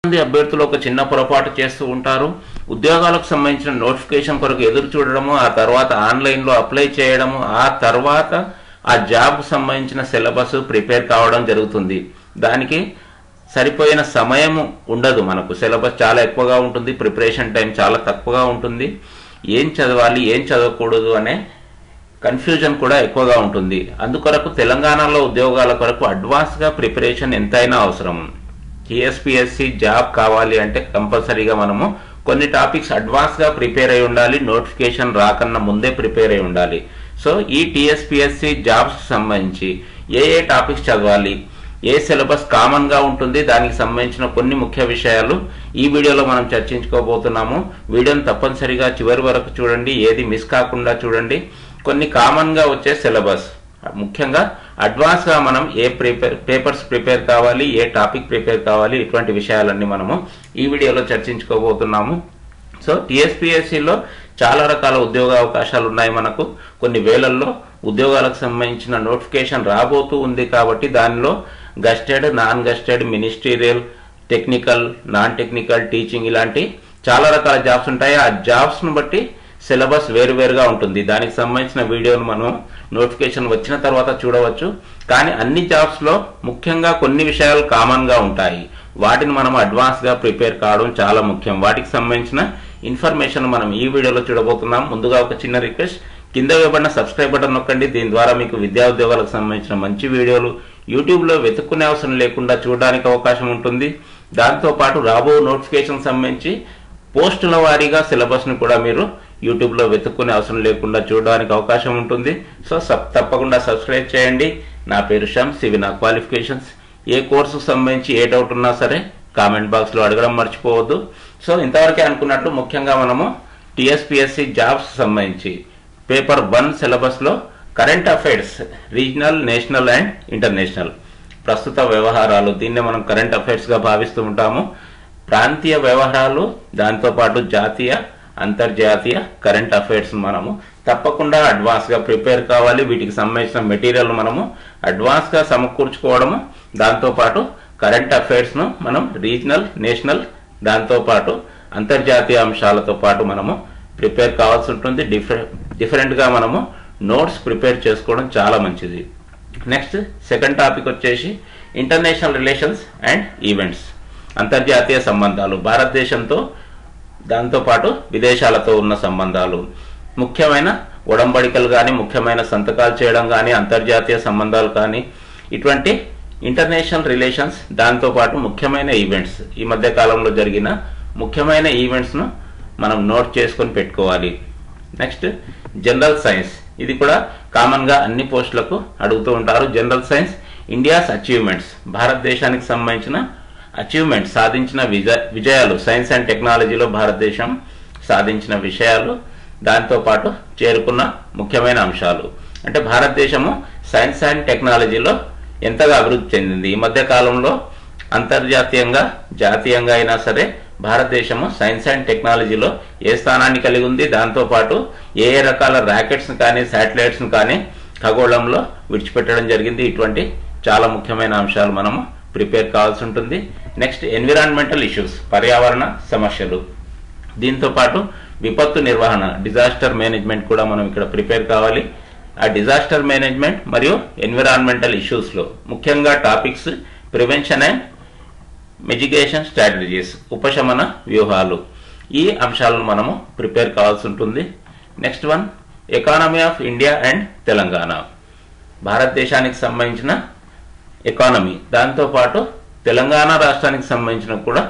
మంది అభ్యర్థులు ఒక చిన్న పొరపాటు చేస్తూ ఉంటారు. ఉద్యోగాలకు సంబంధించిన నోటిఫికేషన్ కొరకు ఎదురు చూడడము, ఆ తర్వాత ఆన్లైన్లో అప్లై చేయడము, ఆ తర్వాత ఆ జాబ్ సంబంధించిన సిలబస్ ప్రిపేర్ కావడం జరుగుతుంది. దానికి సరిపోయిన సమయము ఉండదు. మనకు సిలబస్ చాలా ఎక్కువగా ఉంటుంది, ప్రిపరేషన్ టైం చాలా తక్కువగా ఉంటుంది. ఏం చదవాలి ఏం చదవకూడదు అనే కన్ఫ్యూజన్ కూడా ఎక్కువగా ఉంటుంది. అందుకొరకు తెలంగాణలో ఉద్యోగాల కొరకు అడ్వాన్స్గా ప్రిపరేషన్ ఎంతైనా అవసరం. టీఎస్పీఎస్సీ జాబ్ కావాలి అంటే కంపల్సరీగా మనము కొన్ని టాపిక్స్ అడ్వాన్స్గా ప్రిపేర్ అయి ఉండాలి. నోటిఫికేషన్ రాకన్నా ముందే ప్రిపేర్ అయి ఉండాలి. సో ఈ టీఎస్పీఎస్సీ జాబ్స్ సంబంధించి ఏ టాపిక్స్ చదవాలి, ఏ సిలబస్ కామన్గా ఉంటుంది, దానికి సంబంధించిన కొన్ని ముఖ్య విషయాలు ఈ వీడియోలో మనం చర్చించుకోబోతున్నాము. వీడియోని తప్పనిసరిగా చివరి వరకు చూడండి, ఏది మిస్ కాకుండా చూడండి. కొన్ని కామన్గా వచ్చే సిలబస్, ముఖ్యంగా అడ్వాన్స్గా మనం ఏ పేపర్స్ ప్రిపేర్ కావాలి, ఏ టాపిక్ ప్రిపేర్ కావాలి, ఇటువంటి విషయాలన్నీ మనము ఈ వీడియోలో చర్చించుకోబోతున్నాము. సో టీఎస్పీఎస్సీలో చాలా రకాల ఉద్యోగ అవకాశాలు ఉన్నాయి. మనకు కొన్ని వేలల్లో ఉద్యోగాలకు సంబంధించిన నోటిఫికేషన్ రాబోతూ ఉంది. కాబట్టి దానిలో gazetted, non gazetted, ministerial, technical, non technical, teaching ఇలాంటి చాలా రకాల జాబ్స్ ఉంటాయి. ఆ జాబ్స్ను బట్టి సిలబస్ వేరువేరుగా ఉంటుంది. దానికి సంబంధించిన వీడియోను మనం నోటిఫికేషన్ వచ్చిన తర్వాత చూడవచ్చు. కానీ అన్ని జాబ్స్లో ముఖ్యంగా కొన్ని విషయాలు కామన్గా ఉంటాయి. వాటిని మనం అడ్వాన్స్గా ప్రిపేర్ కావడం చాలా ముఖ్యం. వాటికి సంబంధించిన ఇన్ఫర్మేషన్ మనం ఈ వీడియోలో చూడబోతున్నాం. ముందుగా ఒక చిన్న రిక్వెస్ట్, కింద ఇవ్వబడిన సబ్స్క్రైబ్ బటన్ నొక్కండి. దీని ద్వారా మీకు విద్యా ఉద్యోగాలకు సంబంధించిన మంచి వీడియోలు యూట్యూబ్లో వెతుక్కునే అవసరం లేకుండా చూడడానికి అవకాశం ఉంటుంది. దాంతోపాటు రాబో నోటిఫికేషన్ సంబంధించి పోస్టుల వారీగా సిలబస్ను కూడా మీరు యూట్యూబ్లో వెతుక్కునే అవసరం లేకుండా చూడడానికి అవకాశం ఉంటుంది. సో తప్పకుండా సబ్స్క్రైబ్ చేయండి. నా పేరు షమ్స్, ఇవి నా క్వాలిఫికేషన్స్. ఏ కోర్సుకు సంబంధించి ఏ డౌట్ ఉన్నా సరే కామెంట్ బాక్స్లో అడగడం మర్చిపోవద్దు. సో ఇంతవరకే అనుకున్నట్లు ముఖ్యంగా మనము టీఎస్పీఎస్సీ జాబ్స్ సంబంధించి పేపర్ 1 సిలబస్లో current affairs, regional, national and international, ప్రస్తుత వ్యవహారాలు, దీన్నే మనం కరెంట్ అఫైర్స్గా భావిస్తూ ఉంటాము. ప్రాంతీయ వ్యవహారాలు, దాంతోపాటు జాతీయ, అంతర్జాతీయ కరెంట్ అఫైర్స్ మనము తప్పకుండా అడ్వాన్స్గా ప్రిపేర్ కావాలి. వీటికి సంబంధించిన మెటీరియల్ మనము అడ్వాన్స్గా సమకూర్చుకోవడము, దాంతోపాటు కరెంట్ అఫైర్స్ను మనం రీజనల్, నేషనల్, దాంతోపాటు అంతర్జాతీయ అంశాలతో పాటు మనము ప్రిపేర్ కావాల్సి ఉంటుంది. డిఫరెంట్గా మనము నోట్స్ ప్రిపేర్ చేసుకోవడం చాలా మంచిది. నెక్స్ట్ సెకండ్ టాపిక్ వచ్చేసి ఇంటర్నేషనల్ రిలేషన్స్ అండ్ ఈవెంట్స్, అంతర్జాతీయ సంబంధాలు, భారతదేశంతో దాంతోపాటు విదేశాలతో ఉన్న సంబంధాలు, ముఖ్యమైన ఒడంబడికలు కానీ, ముఖ్యమైన సంతకాలు చేయడం కానీ, అంతర్జాతీయ సంబంధాలు కానీ, ఇటువంటి ఇంటర్నేషనల్ రిలేషన్స్, దాంతోపాటు ముఖ్యమైన ఈవెంట్స్, ఈ మధ్య కాలంలో జరిగిన ముఖ్యమైన ఈవెంట్స్ను మనం నోట్ చేసుకొని పెట్టుకోవాలి. నెక్స్ట్ జనరల్ సైన్స్, ఇది కూడా కామన్గా అన్ని పోస్టులకు అడుగుతూ ఉంటారు. జనరల్ సైన్స్, ఇండియాస్ అచీవ్మెంట్స్, భారతదేశానికి సంబంధించిన అచీవ్మెంట్స్, సాధించిన విజయాలు, సైన్స్ అండ్ టెక్నాలజీలో భారతదేశం సాధించిన విషయాలు, దాంతోపాటు చేరుకున్న ముఖ్యమైన అంశాలు. అంటే భారతదేశము సైన్స్ అండ్ టెక్నాలజీలో ఎంతగా అభివృద్ధి చెందింది. ఈ మధ్య కాలంలో అంతర్జాతీయంగా, జాతీయంగా అయినా సరే భారతదేశము సైన్స్ అండ్ టెక్నాలజీలో ఏ స్థానాన్ని కలిగి ఉంది, దాంతోపాటు ఏ రకాల ర్యాకెట్స్ని కానీ, శాటిలైట్స్ని కానీ ఖగోళంలో విడిచిపెట్టడం జరిగింది. ఇటువంటి చాలా ముఖ్యమైన అంశాలు మనము ప్రిపేర్ కావాల్సి ఉంటుంది. నెక్స్ట్ ఎన్విరాన్మెంటల్ ఇష్యూస్, పర్యావరణ సమస్యలు, దీంతోపాటు విపత్తు నిర్వహణ, డిజాస్టర్ మేనేజ్మెంట్ కూడా మనం ఇక్కడ ప్రిపేర్ కావాలి. ఆ డిజాస్టర్ మేనేజ్మెంట్ మరియు ఎన్విరాన్మెంటల్ ఇష్యూస్లో ముఖ్యంగా topics prevention and mitigation strategies, ఉపశమన వ్యూహాలు, ఈ అంశాలను మనము ప్రిపేర్ కావాల్సి ఉంటుంది. Next one economy of India and Telangana, భారతదేశానికి సంబంధించిన ఎకానమీ, దాంతోపాటు తెలంగాణ రాష్ట్రానికి సంబంధించిన కూడా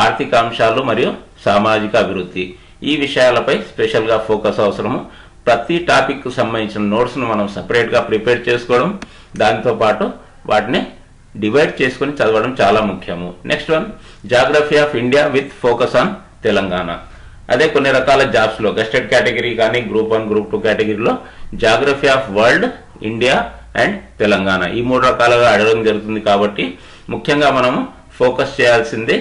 ఆర్థిక అంశాలు మరియు సామాజిక అభివృద్ధి, ఈ విషయాలపై స్పెషల్గా ఫోకస్ అవసరము. ప్రతి టాపిక్కు సంబంధించిన నోట్స్ను మనం సపరేట్గా ప్రిపేర్ చేసుకోవడం, దాంతోపాటు వాటిని డివైడ్ చేసుకుని చదవడం చాలా ముఖ్యము. Next one geography of India with focus on Telangana, అదే కొన్ని రకాల జాబ్స్లో గెస్టెడ్ కేటగిరీ కానీ, గ్రూప్ 1, గ్రూప్ 2 కేటగిరీలో geography of world, India and Telangana, ఈ 3 రకాలుగా అడగడం జరుగుతుంది. కాబట్టి ముఖ్యంగా మనము ఫోకస్ చేయాల్సింది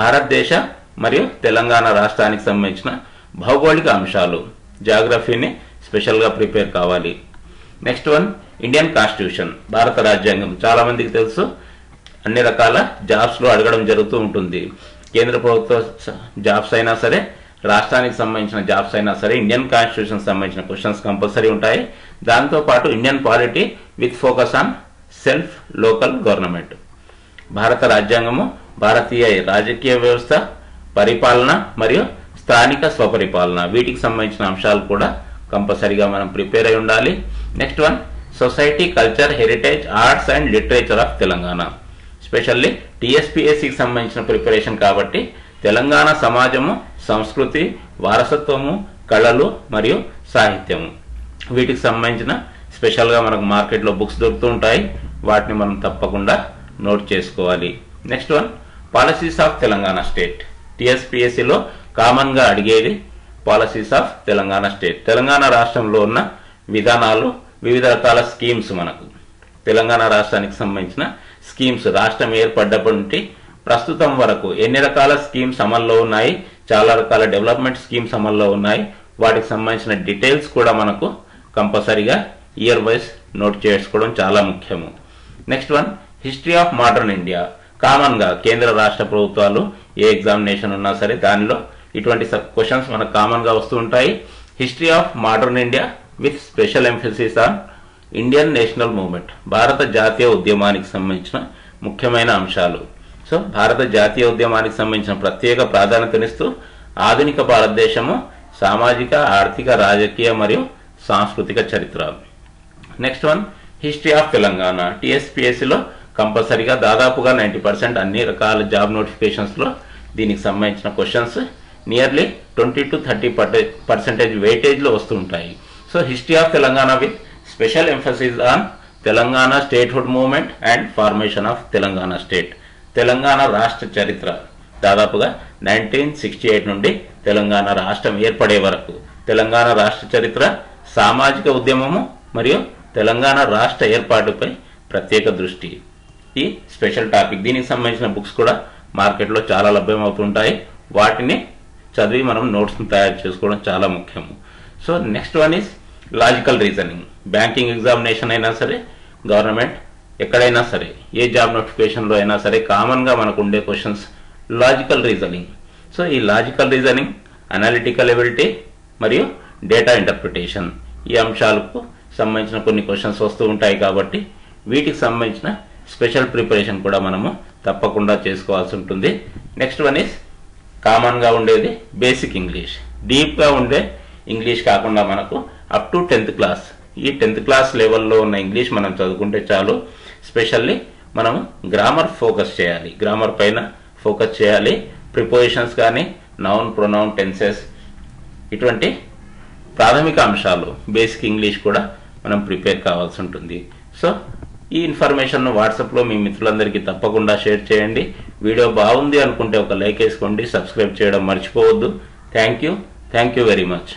భారతదేశ మరియు తెలంగాణ రాష్ట్రానికి సంబంధించిన భౌగోళిక అంశాలు, జాగ్రఫీని స్పెషల్గా ప్రిపేర్ కావాలి. నెక్స్ట్ వన్ ఇండియన్ కాన్స్టిట్యూషన్, భారత రాజ్యాంగం, చాలా మందికి తెలుసు, అన్ని రకాల జాబ్స్లో అడగడం జరుగుతూ ఉంటుంది. కేంద్ర ప్రభుత్వ జాబ్స్ అయినా సరే, రాష్ట్రానికి సంబంధించిన జాబ్స్ అయినా సరే, ఇండియన్ కాన్స్టిట్యూషన్ సంబంధించిన క్వశ్చన్స్ కంపల్సరీ ఉంటాయి. దాంతోపాటు Indian polity with focus on self local government, భారత రాజ్యాంగము, భారతీయ రాజకీయ వ్యవస్థ, పరిపాలన మరియు స్థానిక స్వపరిపాలన, వీటికి సంబంధించిన అంశాలు కూడా కంపల్సరీగా మనం ప్రిపేర్ అయి ఉండాలి. Next one, society, culture, heritage, arts and literature of Telangana. Specially టీఎస్పీఎస్సికి సంబంధించిన ప్రిపరేషన్ కాబట్టి తెలంగాణ సమాజము, సంస్కృతి, వారసత్వము, కళలు మరియు సాహిత్యము, వీటికి సంబంధించిన స్పెషల్గా మనకు మార్కెట్లో బుక్స్ దొరుకుతూ ఉంటాయి. వాటిని మనం తప్పకుండా నోట్ చేసుకోవాలి. Next one, policies of Telangana state. టీఎస్పీఎస్సిలో కామన్గా అడిగేది policies of Telangana state. Telangana రాష్ట్రంలో ఉన్న విధానాలు, వివిధ రకాల స్కీమ్స్, మనకు తెలంగాణ రాష్ట్రానికి సంబంధించిన స్కీమ్స్, రాష్ట్రం ఏర్పడ్డప్పటి నుండి ప్రస్తుతం వరకు ఎన్ని రకాల స్కీమ్స్ అమల్లో ఉన్నాయి, చాలా రకాల డెవలప్మెంట్ స్కీమ్స్ అమల్లో ఉన్నాయి, వాటికి సంబంధించిన డీటెయిల్స్ కూడా మనకు కంపల్సరీగా ఇయర్ వైజ్ నోట్ చేసుకోవడం చాలా ముఖ్యము. Next one, history of modern India. కామన్గా కేంద్ర రాష్ట్ర ప్రభుత్వాలు ఏ ఎగ్జామినేషన్ ఉన్నా సరే దానిలో ఇటువంటి క్వశ్చన్స్ మనకు కామన్గా వస్తూ ఉంటాయి. History of modern India with special emphasis on Indian national movement, భారత జాతీయ ఉద్యమానికి సంబంధించిన ముఖ్యమైన అంశాలు. సో భారత జాతీయ ఉద్యమానికి సంబంధించిన ప్రత్యేక ప్రాధాన్యతనిస్తూ ఆధునిక భారతదేశము, సామాజిక, ఆర్థిక, రాజకీయ మరియు సాంస్కృతిక చరిత్ర. Next one, history of Telangana. టీఎస్పీఎస్సిలో కంపల్సరీగా దాదాపుగా 90% అన్ని రకాల జాబ్ నోటిఫికేషన్స్లో దీనికి సంబంధించిన క్వశ్చన్స్ నియర్లీ 20 to 30% వెయిటేజ్లో వస్తూ ఉంటాయి. So history of Telangana with special emphasis on Telangana statehood movement and formation of Telangana state. Telangana రాష్ట్ర చరిత్ర దాదాపుగా 1968 నుండి తెలంగాణ రాష్ట్రం ఏర్పడే వరకు తెలంగాణ రాష్ట్ర చరిత్ర, సామాజిక ఉద్యమము మరియు తెలంగాణ రాష్ట్ర ఏర్పాటుపై ప్రత్యేక దృష్టి, ఈ స్పెషల్ టాపిక్. దీనికి సంబంధించిన బుక్స్ కూడా మార్కెట్లో చాలా లభ్యమవుతుంటాయి. వాటిని చదివి మనం నోట్స్ని తయారు చేసుకోవడం చాలా ముఖ్యము. So next one is logical reasoning. Banking examination అయినా సరే, గవర్నమెంట్ ఎక్కడైనా సరే, ఏ జాబ్ నోటిఫికేషన్లో అయినా సరే కామన్గా మనకు ఉండే క్వశ్చన్స్ లాజికల్ రీజనింగ్. సో ఈ లాజికల్ రీజనింగ్, అనాలిటికల్ ఎబిలిటీ మరియు డేటా ఇంటర్ప్రిటేషన్, ఈ అంశాలకు సంబంధించిన కొన్ని క్వశ్చన్స్ వస్తూ ఉంటాయి కాబట్టి వీటికి సంబంధించిన స్పెషల్ ప్రిపరేషన్ కూడా మనము తప్పకుండా చేసుకోవాల్సి ఉంటుంది. నెక్స్ట్ వన్ ఈస్ కామన్గా ఉండేది బేసిక్ ఇంగ్లీష్. డీప్గా ఉండే ఇంగ్లీష్ కాకుండా మనకు అప్ టు 10th క్లాస్, ఈ 10th క్లాస్ లెవెల్లో ఉన్న ఇంగ్లీష్ మనం చదువుకుంటే చాలు. స్పెషల్లీ మనము గ్రామర్ ఫోకస్ చేయాలి, గ్రామర్ పైన ఫోకస్ చేయాలి. ప్రిపోజిషన్స్ కానీ, నౌన్, ప్రొనౌన్, టెన్సెస్, ఇటువంటి ప్రాథమిక అంశాలు బేసిక్ ఇంగ్లీష్ కూడా మనం ప్రిపేర్ కావాల్సి ఉంటుంది. సో ఈ ఇన్ఫర్మేషన్ను వాట్సాప్లో మీ మిత్రులందరికీ తప్పకుండా షేర్ చేయండి. వీడియో బాగుంది అనుకుంటే ఒక లైక్ వేసుకోండి, సబ్స్క్రైబ్ చేయడం మర్చిపోవద్దు. Thank you very much.